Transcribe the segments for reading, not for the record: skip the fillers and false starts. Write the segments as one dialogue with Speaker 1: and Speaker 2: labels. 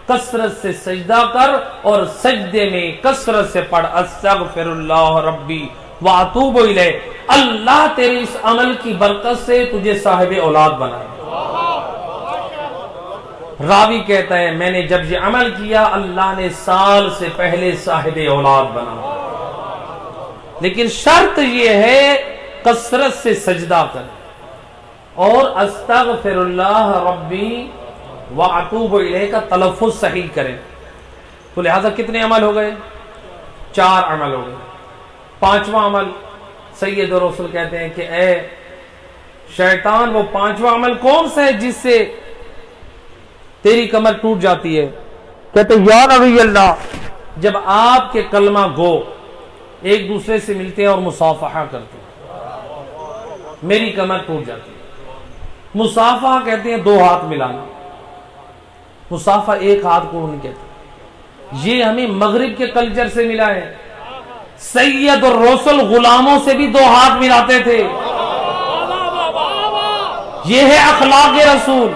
Speaker 1: کثرت سے سجدہ کر اور سجدے میں کثرت سے پڑھ استغفر اللہ ربی واتوب الیہ. اللہ تیرے اس عمل کی برکت سے تجھے صاحب اولاد بنائے. راوی کہتا ہے میں نے جب یہ عمل کیا اللہ نے سال سے پہلے صاحب اولاد بنا، لیکن شرط یہ ہے کثرت سے سجدہ کر اور استغفر اللہ ربی واتوب الیہ کا تلفظ صحیح کریں. تو لہذا کتنے عمل ہو گئے؟ 4 عمل ہو گئے. 5واں عمل سید رسول کہتے ہیں کہ اے شیطان وہ 5واں عمل کون سا ہے جس سے تیری کمر ٹوٹ جاتی ہے؟ کہتے ہیں یا نبی اللہ جب آپ کے کلمہ گو ایک دوسرے سے ملتے ہیں اور مصافحہ کرتے ہیں میری کمر ٹوٹ جاتی ہے. مصافحہ کہتے ہیں 2 ہاتھ ملانا، مصافحہ ایک ہاتھ کو نہیں کہتے. یہ ہمیں مغرب کے کلچر سے ملا ہے. سید الرسل غلاموں سے بھی 2 ہاتھ ملاتے تھے. یہ ہے اخلاق رسول.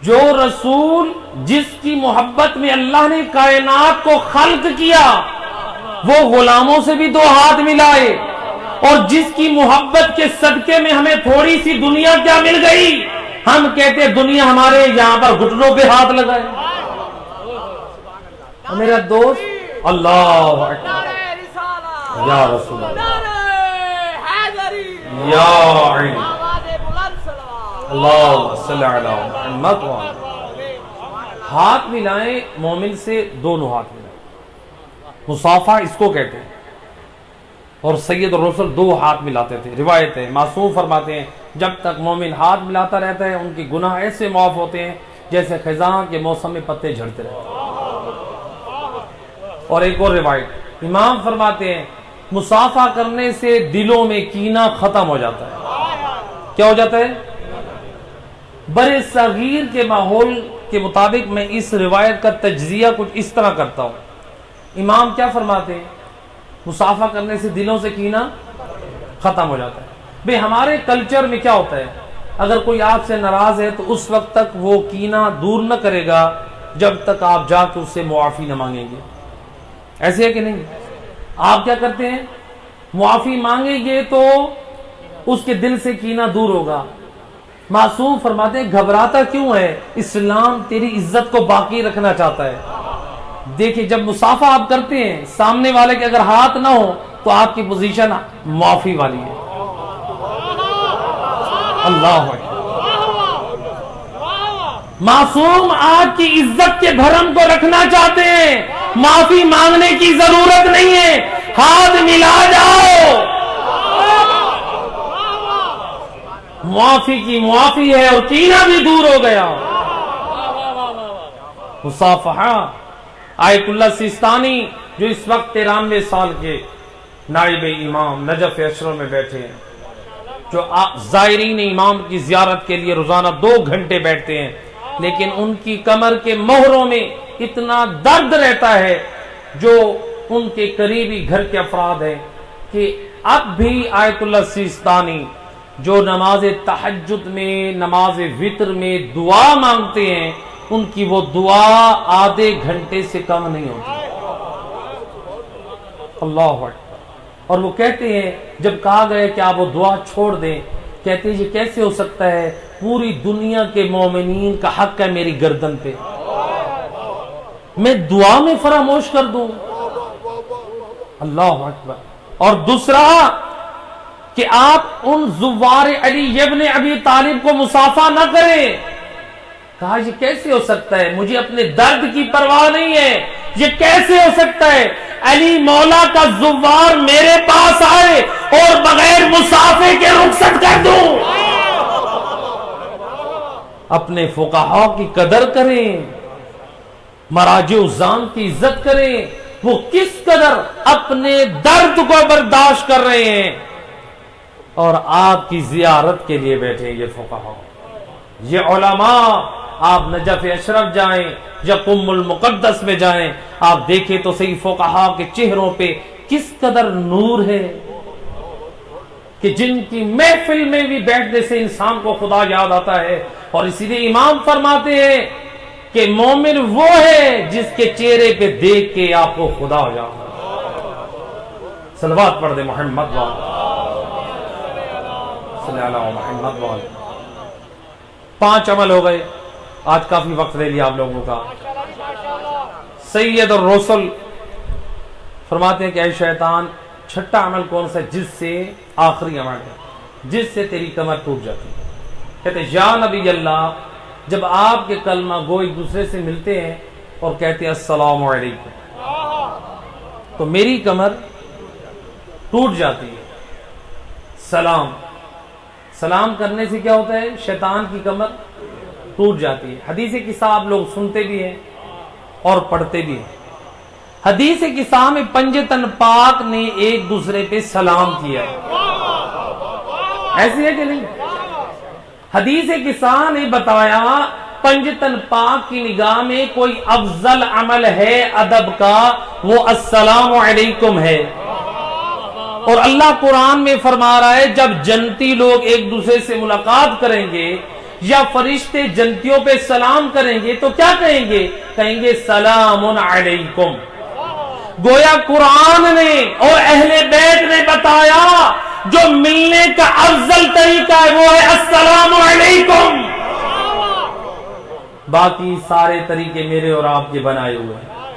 Speaker 1: جو رسول جس کی محبت میں اللہ نے کائنات کو خلق کیا وہ غلاموں سے بھی 2 ہاتھ ملائے، اور جس کی محبت کے صدقے میں ہمیں تھوڑی سی دنیا کیا مل گئی، ہم کہتے ہیں دنیا ہمارے یہاں پر گھٹنوں پہ ہاتھ لگائے. میرا دوست اللہ اکبر یا رسول اللہ یا عین اللہ صلی علی محمد. ہاتھ ملائیں مومن سے، دونوں ہاتھ ملائیں. مصافحہ اس کو کہتے ہیں. اور سید الرسل 2 ہاتھ ملاتے تھے. روایت ہے معصوم فرماتے ہیں جب تک مومن ہاتھ ملاتا رہتا ہے ان کی گناہ ایسے معاف ہوتے ہیں جیسے خزاں کے موسم میں پتے جھڑتے رہتے ہیں. اور ایک اور روایت امام فرماتے ہیں مصافحہ کرنے سے دلوں میں کینہ ختم ہو جاتا ہے. کیا ہو جاتا ہے؟ برے صغیر کے ماحول کے مطابق میں اس روایت کا تجزیہ کچھ اس طرح کرتا ہوں. امام کیا فرماتے ہیں؟ مصافحہ کرنے سے دلوں سے کینہ ختم ہو جاتا ہے. بھئی ہمارے کلچر میں کیا ہوتا ہے، اگر کوئی آپ سے ناراض ہے تو اس وقت تک وہ کینہ دور نہ کرے گا جب تک آپ جا کے اس سے معافی نہ مانگیں گے. ایسے ہے کہ نہیں؟ آپ کیا کرتے ہیں؟ معافی مانگیں گے تو اس کے دل سے کینہ دور ہوگا. معصوم فرماتے ہیں گھبراتا کیوں ہے؟ اسلام تیری عزت کو باقی رکھنا چاہتا ہے. دیکھیں جب مصافحہ آپ کرتے ہیں سامنے والے کے اگر ہاتھ نہ ہو تو آپ کی پوزیشن معافی والی ہے. اللہ معصوم آپ کی عزت کے بھرم کو رکھنا چاہتے ہیں، معافی مانگنے کی ضرورت نہیں ہے، ہاتھ ملا جاؤ. معافی کی معافی ہے اور کینہ بھی دور ہو گیا. مصافحہ آیت اللہ سیستانی جو اس وقت 93 سال کے نائب امام نجف اشرف میں بیٹھے ہیں، جو زائرین امام کی زیارت کے لیے روزانہ 2 گھنٹے بیٹھتے ہیں، لیکن ان کی کمر کے مہروں میں اتنا درد رہتا ہے جو ان کے قریبی گھر کے افراد ہیں کہ اب بھی آیت اللہ سیستانی جو نماز تہجد میں نماز وتر میں دعا مانگتے ہیں ان کی وہ دعا آدھے گھنٹے سے کم نہیں ہوتی. اللہ اکبر. اور وہ کہتے ہیں جب کہا گیا کہ آپ وہ دعا چھوڑ دیں، کہتے ہیں یہ کیسے ہو سکتا ہے، پوری دنیا کے مومنین کا حق ہے میری گردن پہ، میں دعا میں فراموش کر دوں. اللہ اکبر. اور دوسرا کہ آپ ان زوار علی ابن ابی طالب کو مصافحہ نہ کریں. کہا یہ کیسے ہو سکتا ہے، مجھے اپنے درد کی پرواہ نہیں ہے، یہ کیسے ہو سکتا ہے علی مولا کا زوار میرے پاس آئے اور بغیر مصافحے کے رخصت کر دوں. اپنے فقہاء کی قدر کریں، مراجع الزام کی عزت کریں. وہ کس قدر اپنے درد کو برداشت کر رہے ہیں اور آپ کی زیارت کے لیے بیٹھے. یہ فقہاء، یہ علماء. آپ نجف اشرف جائیں یا قم المقدس میں جائیں، آپ دیکھیں تو صحیح فقہاء کے چہروں پہ کس قدر نور ہے. کہ جن کی محفل میں بھی بیٹھنے سے انسان کو خدا یاد آتا ہے. اور اسی لیے امام فرماتے ہیں کہ مومن وہ ہے جس کے چہرے پہ دیکھ کے آپ کو خدا ہو جاتا ہے. صلوات پڑھ دے محمد صلی اللہ علیہ محمد. 5 عمل ہو گئے. آج کافی وقت لے لیا آپ لوگوں کا. سید الرسل فرماتے ہیں کہ اے شیطان، چھٹا عمل کون سا جس سے، آخری عمل ہے جس سے تیری کمر ٹوٹ جاتی ہے. کہتے ہیں یا نبی اللہ، جب آپ کے کلمہ گو ایک دوسرے سے ملتے ہیں اور کہتے ہیں السلام علیکم، تو میری کمر ٹوٹ جاتی ہے. سلام کرنے سے کیا ہوتا ہے؟ شیطان کی کمر ٹوٹ جاتی ہے. حدیث قصہ آپ لوگ سنتے بھی ہیں اور پڑھتے بھی ہیں. حدیث قصہ میں پنجتن پاک نے ایک دوسرے پہ سلام کیا ہے. ایسی ہے کہ نہیں؟ حدیث قصہ نے بتایا پنجتن پاک کی نگاہ میں کوئی افضل عمل ہے ادب کا، وہ السلام علیکم ہے. اور اللہ قرآن میں فرما رہا ہے جب جنتی لوگ ایک دوسرے سے ملاقات کریں گے یا فرشتے جنتیوں پہ سلام کریں گے تو کیا کہیں گے؟ کہیں گے سلام علیکم. گویا قرآن نے اور اہل بیت نے بتایا جو ملنے کا افضل طریقہ ہے وہ ہے السلام علیکم. باقی سارے طریقے میرے اور آپ کے بنائے ہوئے ہیں.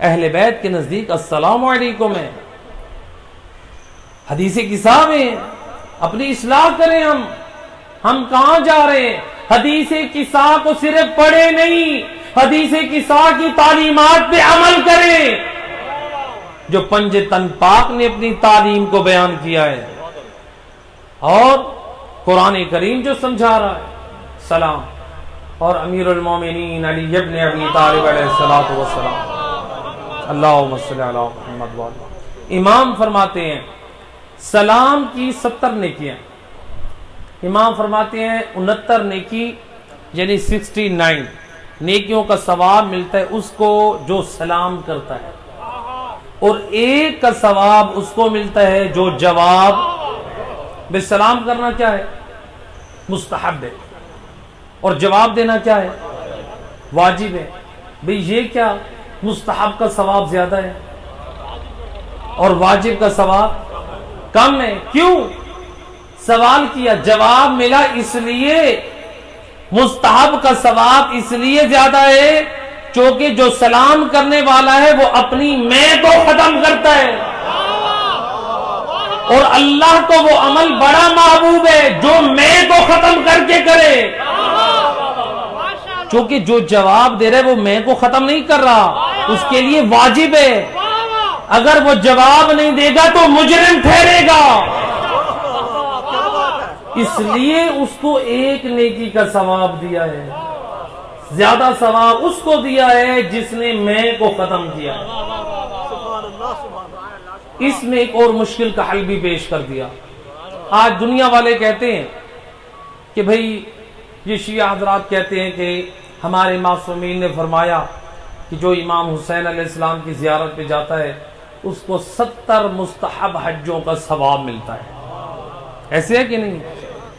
Speaker 1: اہل بیت کے نزدیک السلام علیکم ہے. حدیث قصہ میں اپنی اصلاح کریں. ہم کہاں جا رہے ہیں؟ حدیث قصہ کو صرف پڑھے نہیں، حدیث قصہ کی تعلیمات پہ عمل کریں جو پنجتن پاک نے اپنی تعلیم کو بیان کیا ہے اور قرآن کریم جو سمجھا رہا ہے. سلام. اور امیر المومنین علی ابن ابی طالب علیہ الصلوۃ والسلام اللہم صلی علی محمد وعلی. امام فرماتے ہیں سلام کی 70 نیکیاں. امام فرماتے ہیں 69 نیکی یعنی 69 نیکیوں کا ثواب ملتا ہے اس کو جو سلام کرتا ہے، اور 1 کا ثواب اس کو ملتا ہے جو جواب. بے سلام کرنا کیا ہے؟ مستحب ہے. اور جواب دینا کیا ہے؟ واجب ہے. بھئی یہ کیا مستحب کا ثواب زیادہ ہے اور واجب کا ثواب کم ہے؟ کیوں؟ سوال کیا، جواب ملا اس لیے. مستحب کا ثواب اس لیے زیادہ ہے چونکہ جو سلام کرنے والا ہے وہ اپنی میں کو ختم کرتا ہے، اور اللہ کو وہ عمل بڑا محبوب ہے جو میں کو ختم کر کے کرے. چونکہ جو جواب دے رہے وہ میں کو ختم نہیں کر رہا، اس کے لیے واجب ہے. اگر وہ جواب نہیں دے گا تو مجرم ٹھہرے گا. اس لیے اس کو 1 نیکی کا ثواب دیا ہے. زیادہ ثواب اس کو دیا ہے جس نے میں کو ختم کیا ہے. اس میں ایک اور مشکل کا حل بھی پیش کر دیا. آج دنیا والے کہتے ہیں کہ بھئی یہ شیعہ حضرات کہتے ہیں کہ ہمارے معصومین نے فرمایا کہ جو امام حسین علیہ السلام کی زیارت پہ جاتا ہے اس کو 70 مستحب حجوں کا ثواب ملتا ہے. ایسے ہے کہ نہیں؟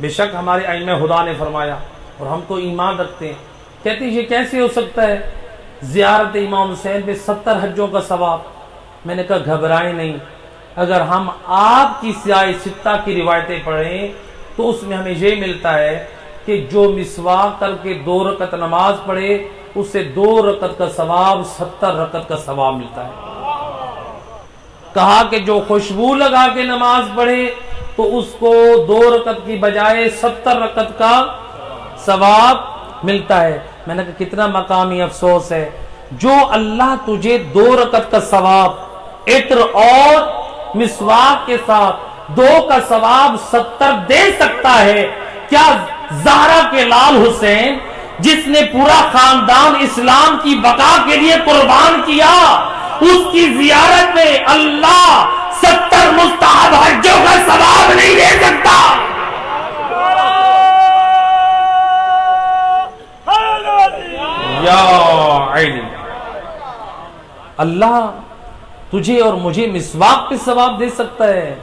Speaker 1: بے شک ہمارے ائمہ خدا نے فرمایا اور ہم تو ایمان رکھتے ہیں. کہتے ہیں یہ کیسے ہو سکتا ہے زیارت امام حسین پہ 70 حجوں کا ثواب؟ میں نے کہا گھبرائیں نہیں. اگر ہم آپ کی سیاہ ستہ کی روایتیں پڑھیں تو اس میں ہمیں یہ ملتا ہے کہ جو مسواک کر کے 2 رکعت نماز پڑھے اسے 2 رکعت کا ثواب 70 رکعت کا ثواب ملتا ہے. کہا کہ جو خوشبو لگا کے نماز پڑھے تو اس کو 2 رکعت کی بجائے 70 رکعت کا ثواب ملتا ہے. میں نے کہا کتنا مقامی افسوس ہے جو اللہ تجھے 2 رکعت کا ثواب عطر اور مسواک کے ساتھ 2 کا ثواب 70 دے سکتا ہے، کیا زہرا کے لال حسین جس نے پورا خاندان اسلام کی بقا کے لیے قربان کیا اس کی زیارت میں اللہ 70 مستحب حجوں کا ثواب نہیں دے سکتا؟ یا علی، اللہ تجھے اور مجھے مسواک پہ ثواب دے سکتا ہے.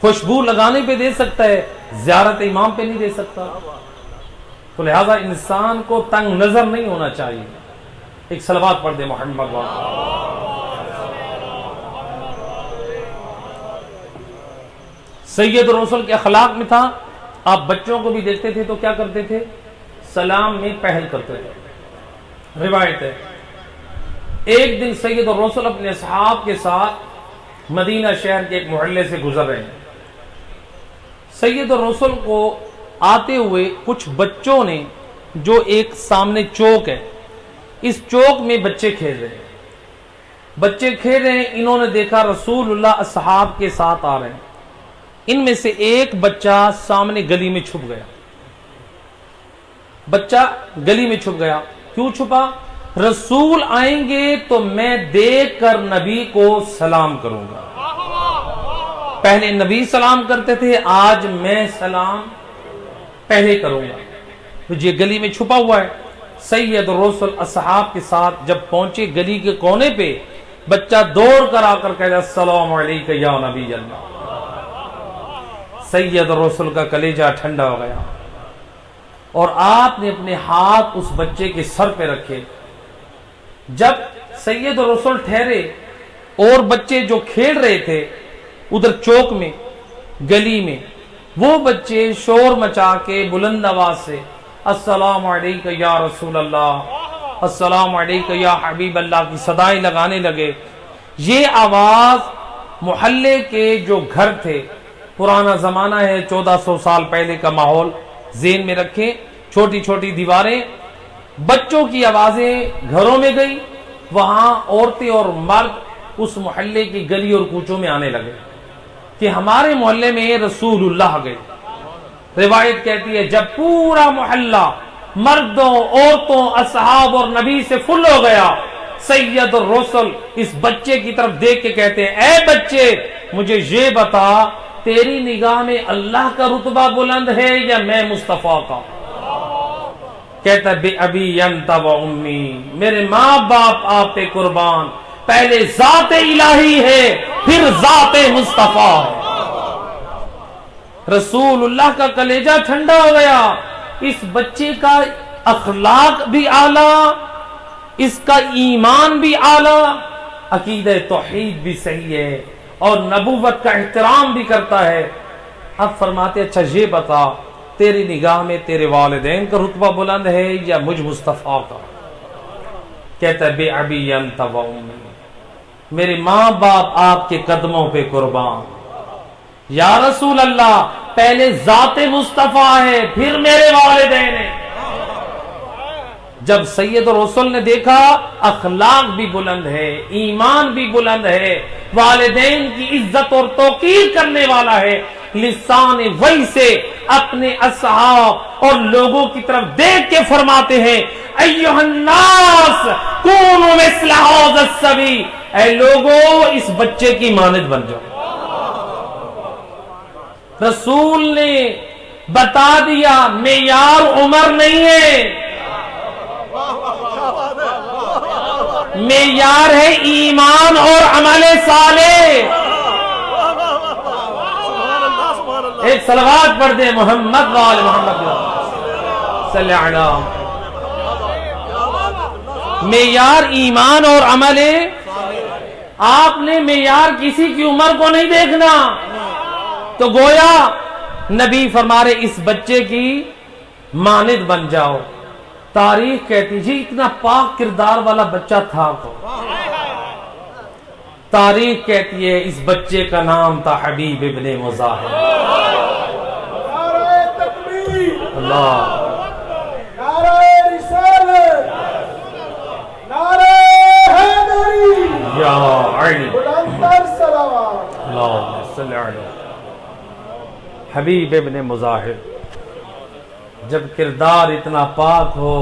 Speaker 1: خوشبو لگانے پہ دے سکتا ہے، زیارت امام پہ نہیں دے سکتا. تو لہذا انسان کو تنگ نظر نہیں ہونا چاہیے. ایک صلوات پڑھ دے محمد والا. سید الرسل کے اخلاق میں تھا، آپ بچوں کو بھی دیکھتے تھے تو کیا کرتے تھے؟ سلام میں پہل کرتے تھے. روایت ہے ایک دن سید الرسل اپنے اصحاب کے ساتھ مدینہ شہر کے ایک محلے سے گزر رہے ہیں. سید الرسل کو آتے ہوئے کچھ بچوں نے، جو ایک سامنے چوک ہے، اس چوک میں بچے کھیل رہے ہیں. انہوں نے دیکھا رسول اللہ اصحاب کے ساتھ آ رہے ہیں. ان میں سے ایک بچہ سامنے گلی میں چھپ گیا. کیوں چھپا؟ رسول آئیں گے تو میں دیکھ کر نبی کو سلام کروں گا. پہلے نبی سلام کرتے تھے، آج میں سلام پہلے کروں گا. تو یہ گلی میں چھپا ہوا ہے. سید الرسل اصحاب کے ساتھ جب پہنچے گلی کے کونے پہ، بچہ دوڑ کر آ کر کہہ رہا السلام علیکم یا نبی اللہ. سید الرسل کا کلیجہ ٹھنڈا ہو گیا اور آپ نے اپنے ہاتھ اس بچے کے سر پہ رکھے. جب سید الرسل ٹھہرے اور بچے جو کھیل رہے تھے ادھر چوک میں، گلی میں، وہ بچے شور مچا کے بلند آواز سے السلام علیکم یا رسول اللہ، السلام علیکم یا حبیب اللہ کی صدائیں لگانے لگے. یہ آواز محلے کے جو گھر تھے، پرانا زمانہ ہے، 1400 سال پہلے کا ماحول ذہن میں رکھیں، چھوٹی چھوٹی دیواریں، بچوں کی آوازیں گھروں میں گئی. وہاں عورتیں اور مرد اس محلے کی گلی اور کوچوں میں آنے لگے کہ ہمارے محلے میں رسول اللہ گئے. روایت کہتی ہے جب پورا محلہ مردوں، عورتوں، اصحاب اور نبی سے فل ہو گیا، سید الرسل اس بچے کی طرف دیکھ کے کہتے ہیں اے بچے، مجھے یہ بتا تیری نگاہ میں اللہ کا رتبہ بلند ہے یا میں مصطفیٰ کا؟ کہتا ہے بے ابی انت و امی، میرے ماں باپ آپ پہ قربان، پہلے ذات الہی ہے پھر ذات مصطفیٰ ہے. رسول اللہ کا کلیجہ ٹھنڈا ہو گیا. اس بچے کا اخلاق بھی اعلیٰ، اس کا ایمان بھی اعلیٰ، عقیدہ توحید بھی صحیح ہے اور نبوت کا احترام بھی کرتا ہے. اب فرماتے اچھا یہ بتا تیری نگاہ میں تیرے والدین کا رتبہ بلند ہے یا مجھ مصطفیٰ کا؟ کہتا ہے بے ابی انت و امی، میرے ماں باپ آپ کے قدموں پہ قربان. یا رسول اللہ پہلے ذات مصطفیٰ ہے پھر میرے والدین ہیں. جب سید الرسل نے دیکھا اخلاق بھی بلند ہے، ایمان بھی بلند ہے، والدین کی عزت اور توقیر کرنے والا ہے، لسان وحی سے اپنے اصحاب اور لوگوں کی طرف دیکھ کے فرماتے ہیں ایھا الناس کونوا مثل ھذا الصبی، اے لوگوں اس بچے کی مانند بن جاؤ. رسول نے بتا دیا معیار عمر نہیں ہے، معیار ہے ایمان اور عمل صالح. ایک صلوات پڑھ دیں محمد وآل محمد صلی اللہ علیہ. معیار ایمان اور عمل، آپ نے معیار کسی کی عمر کو نہیں دیکھنا. تو گویا نبی فرما رہے اس بچے کی مانند بن جاؤ. تاریخ کہتی جی اتنا پاک کردار والا بچہ تھا تو تاریخ کہتی ہے اس بچے کا نام تھا حبیب ابن مظاہر. اللہ،
Speaker 2: نعرہ رسالت، نعرہ حیدری،
Speaker 1: یا علی،
Speaker 2: بلندتر صلوات.
Speaker 1: اللہم صلی علی حبیب ابن مظاہر. جب کردار اتنا پاک ہو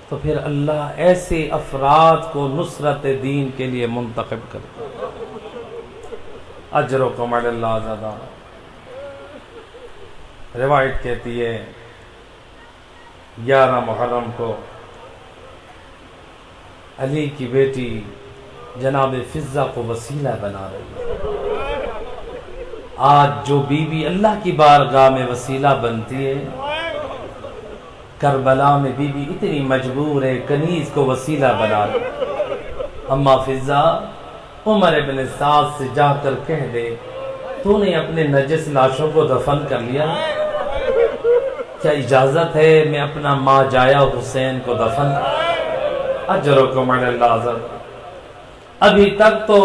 Speaker 1: تو پھر اللہ ایسے افراد کو نصرت دین کے لیے منتخب کرے. اجرکم علی اللہ زیادہ. روایت کہتی ہے 11 محرم کو علی کی بیٹی جناب فضہ کو وسیلہ بنا رہی ہے. آج جو بیوی اللہ کی بارگاہ میں وسیلہ بنتی ہے، کربلا میں بیوی اتنی مجبور ہے کنیز کو وسیلہ بنا لے۔ اما فضا عمر ابن سعد سے جا کر کہہ دے تو نے اپنے نجس لاشوں کو دفن کر لیا، کیا اجازت ہے میں اپنا ماں جایا حسین کو دفن؟ اجرکم علی اللہ عزت۔ ابھی تک تو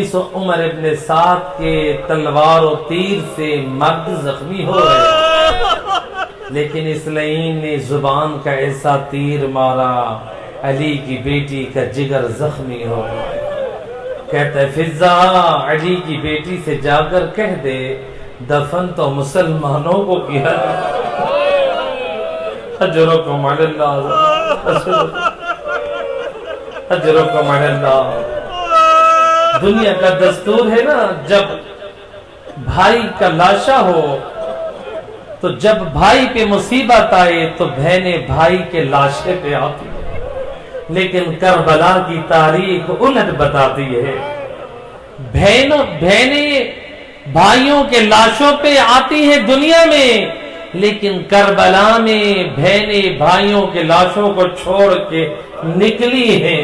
Speaker 1: اس عمر ابن سعد کے تلوار و تیر سے مرد زخمی ہو رہے، لیکن اس لعین نے زبان کا ایسا تیر مارا علی کی بیٹی کا جگر زخمی ہو گیا۔ کہتا ہے فضا علی کی بیٹی سے جا کر کہہ دے دفن تو مسلمانوں کو کیا۔ اجرکم علی اللہ، اجرکم علی اللہ۔ دنیا کا دستور ہے نا، جب بھائی کا لاشا ہو تو جب بھائی پہ مصیبت آئے تو بہنیں بھائی کے لاشے پہ آتی ہیں، لیکن کربلا کی تاریخ الٹ بتاتی ہے۔ بہنیں بھائیوں کے لاشوں پہ آتی ہیں دنیا میں، لیکن کربلا میں بہنیں بھائیوں کے لاشوں کو چھوڑ کے نکلی ہیں۔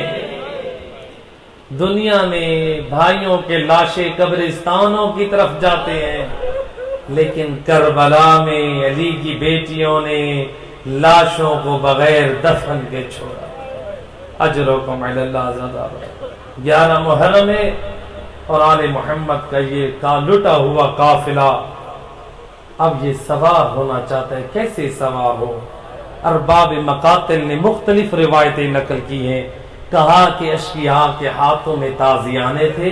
Speaker 1: دنیا میں بھائیوں کے لاشیں قبرستانوں کی طرف جاتے ہیں، لیکن کربلا میں علی کی بیٹیوں نے لاشوں کو بغیر دفن کے چھوڑا۔ اجرکم علی اللہ عزت۔ 11 محرم ہے اور آل محمد کا یہ لٹا ہوا قافلہ اب یہ سوار ہونا چاہتا ہے۔ کیسے سوار ہو؟ ارباب مقاتل نے مختلف روایتیں نقل کی ہیں، کہا کہ اشقیاء کے ہاتھوں میں تازیانے تھے،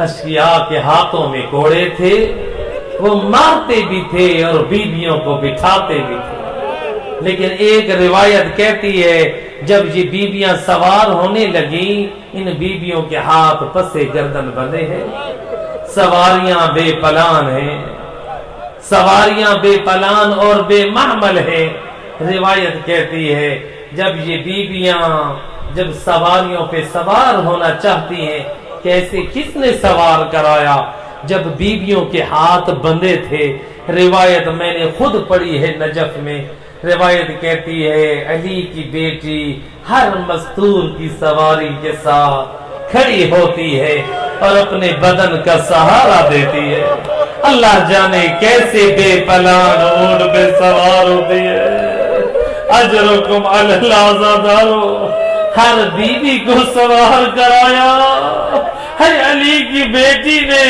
Speaker 1: اشقیاء کے ہاتھوں میں کوڑے تھے، وہ مارتے بھی تھے اور بیویوں کو بٹھاتے بھی تھے۔ لیکن ایک روایت کہتی ہے جب یہ بیویاں سوار ہونے لگیں، ان بیویوں کے ہاتھ پسے گردن بندھے ہیں، سواریاں بے پلان ہیں، سواریاں بے پلان اور بے محمل ہیں۔ روایت کہتی ہے جب یہ بیویاں جب سواریوں پہ سوار ہونا چاہتی ہیں، کیسے کس نے سوار کرایا؟ جب بیویوں کے ہاتھ بندھے تھے۔ روایت میں نے خود پڑھی ہے نجف میں، روایت کہتی ہے علی کی بیٹی ہر مستور کی سواری کے ساتھ کھڑی ہوتی ہے اور اپنے بدن کا سہارا دیتی ہے۔ اللہ جانے کیسے بے پلان اونٹ پہ سوار ہوتی ہے۔ اجرکم علی اللہ زادارو، ہر بیوی کو سوار کرایا۔ ہر علی کی بیٹی نے،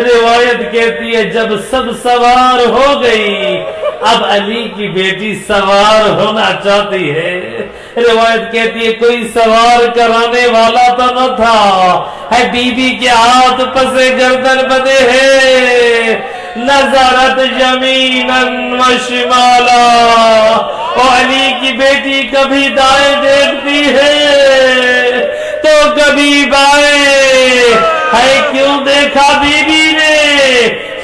Speaker 1: روایت کہتی ہے جب سب سوار ہو گئی اب علی کی بیٹی سوار ہونا چاہتی ہے۔ روایت کہتی ہے کوئی سوار کرانے والا تو نہ تھا، ہے بیوی کے ہاتھ پسے گردن بندھے ہیں۔ نظرت یمینا و شمالا، او علی کی بیٹی کبھی دائیں دیکھتی ہے تو کبھی بائیں۔ ہے کیوں دیکھا بیوی نے؟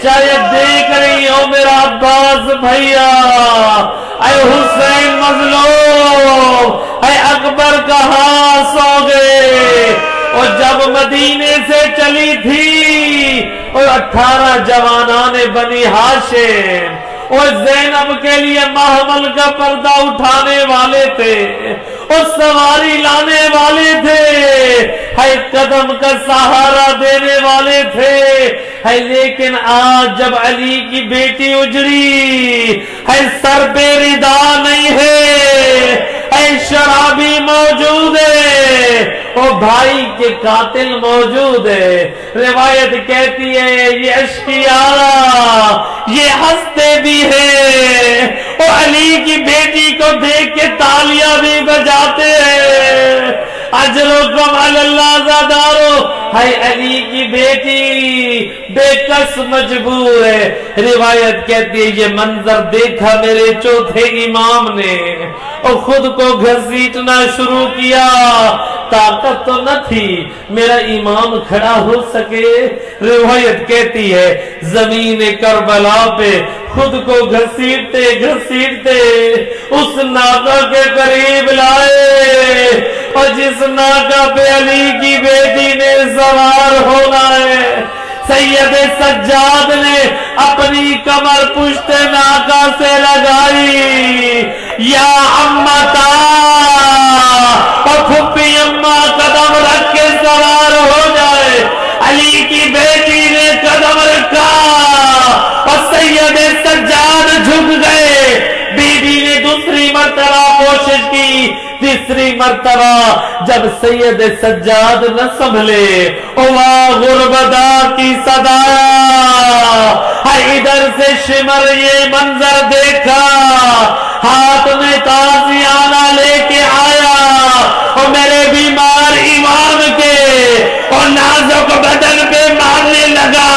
Speaker 1: شاید دیکھ رہی ہو میرا عباس بھیا، اے حسین مظلوم، اے اکبر کہاں سو گئے؟ اور جب مدینے سے چلی تھی اور 18 جوانان بنی ہاشم اور زینب کے لیے محمل کا پردہ اٹھانے والے تھے اور سواری لانے والے تھے، ہے قدم کا سہارا دینے والے تھے، ہے لیکن آج جب علی کی بیٹی اجڑی ہے، سر پہ ردا نہیں ہے، اے شرابی موجود ہے، او بھائی کے قاتل موجود ہے۔ روایت کہتی ہے یہ اشقیاء یہ ہنستے بھی ہیں، او علی کی بیٹی کو دیکھ کے تالیاں بھی بجاتے ہیں۔ اجرکم علی اللہ زادارو، ہے علی کی بیٹی بے کس مجبور ہے۔ روایت کہتی ہے یہ منظر دیکھا میرے چوتھے امام نے اور خود کو گھسیٹنا شروع کیا، طاقت تو نہ تھی میرا امام کھڑا ہو سکے۔ روایت کہتی ہے زمین کربلا پہ خود کو گھسیٹتے گھسیٹتے اس ناکہ کے قریب لائے، اور جس ناکہ پہ علی کی بیٹی نے سوار ہونا ہے سید سجاد نے اپنی کمر پشت ناکا سے لگائی، یا امتا، اور پھپھی اماں قدم رکھ کے سوار ہو جائے، علی کی بیٹی نے قدم رکھا اور سید سجاد جھک گئے، بی بی نے دوسری مرتبہ کوشش کی، تیسری مرتبہ جب سید سجاد نہ سنبھلے، اوا غربدا کی صدا، ادھر سے شمر یہ منظر دیکھا، ہاتھ میں تازیانہ لے کے آیا اور میرے بیمار امام کے اور نازک بدن پہ مارنے لگا،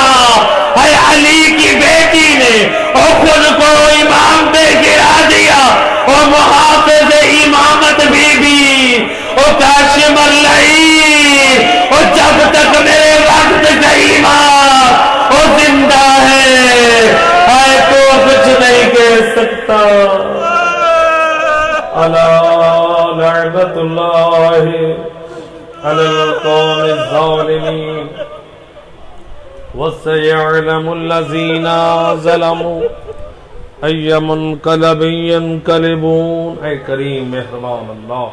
Speaker 1: اے علی کی بیٹی نے اور خود کو امام پہ گرا دیا، اور محافظ امامت بی اور کاشمر لئی، اور جب تک میرے وقت کا امام اور زندہ ہے، اے تو کچھ نہیں کہہ سکتا۔ الا لعنت اللہ علی القوم الظالمین وسيعلم الذين ظلموا أي منقلب ينقلبون۔ اے کریم مہربان اللہ،